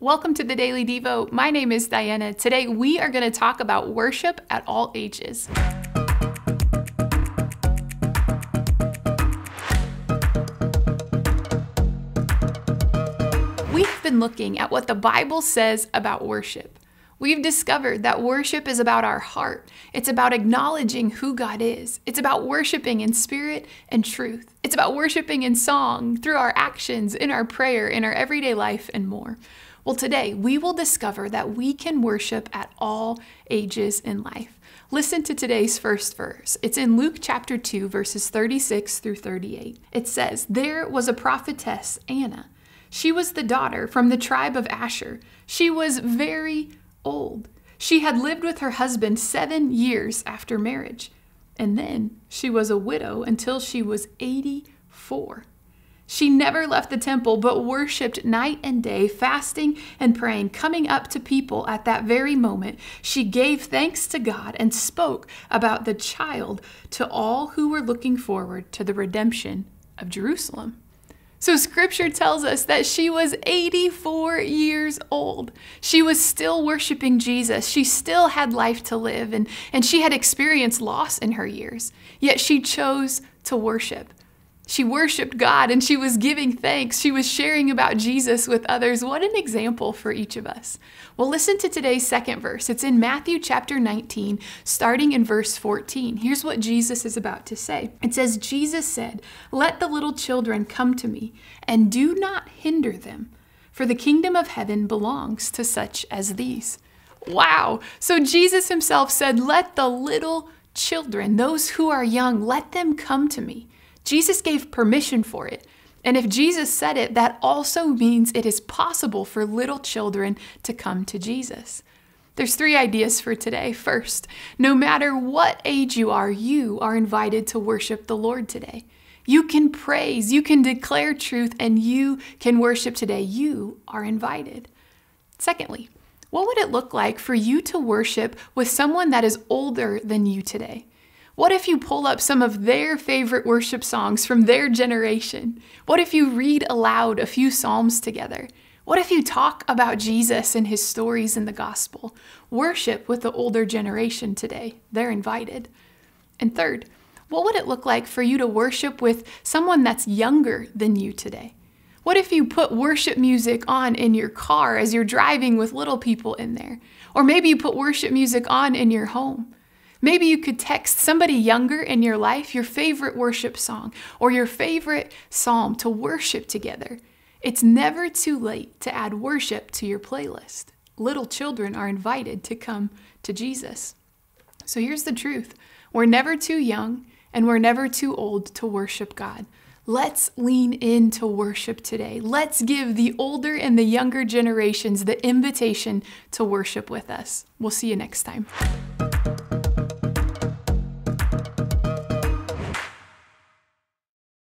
Welcome to the Daily Devo. My name is Diana. Today we are going to talk about worship at all ages. We've been looking at what the Bible says about worship. We've discovered that worship is about our heart. It's about acknowledging who God is. It's about worshiping in spirit and truth. It's about worshiping in song, through our actions, in our prayer, in our everyday life, and more. Well, today we will discover that we can worship at all ages in life. Listen to today's first verse. It's in Luke chapter 2, verses 36 through 38. It says, "There was a prophetess, Anna. She was the daughter from the tribe of Asher. She was very old. She had lived with her husband 7 years after marriage, and then she was a widow until she was 84. She never left the temple, but worshiped night and day, fasting and praying, coming up to people at that very moment. She gave thanks to God and spoke about the child to all who were looking forward to the redemption of Jerusalem." So scripture tells us that she was 84 years old. She was still worshiping Jesus. She still had life to live, and she had experienced loss in her years. Yet she chose to worship. She worshiped God and she was giving thanks. She was sharing about Jesus with others. What an example for each of us. Well, listen to today's second verse. It's in Matthew chapter 19, starting in verse 14. Here's what Jesus is about to say. It says, "Jesus said, 'Let the little children come to me, and do not hinder them, for the kingdom of heaven belongs to such as these.'" Wow. So Jesus himself said, "Let the little children, those who are young, let them come to me." Jesus gave permission for it. And if Jesus said it, that also means it is possible for little children to come to Jesus. There's 3 ideas for today. First, no matter what age you are invited to worship the Lord today. You can praise, you can declare truth, and you can worship today. You are invited. Secondly, what would it look like for you to worship with someone that is older than you today? What if you pull up some of their favorite worship songs from their generation? What if you read aloud a few psalms together? What if you talk about Jesus and his stories in the gospel? Worship with the older generation today. They're invited. And third, what would it look like for you to worship with someone that's younger than you today? What if you put worship music on in your car as you're driving with little people in there? Or maybe you put worship music on in your home. Maybe you could text somebody younger in your life your favorite worship song or your favorite psalm to worship together. It's never too late to add worship to your playlist. Little children are invited to come to Jesus. So here's the truth. We're never too young and we're never too old to worship God. Let's lean into worship today. Let's give the older and the younger generations the invitation to worship with us. We'll see you next time.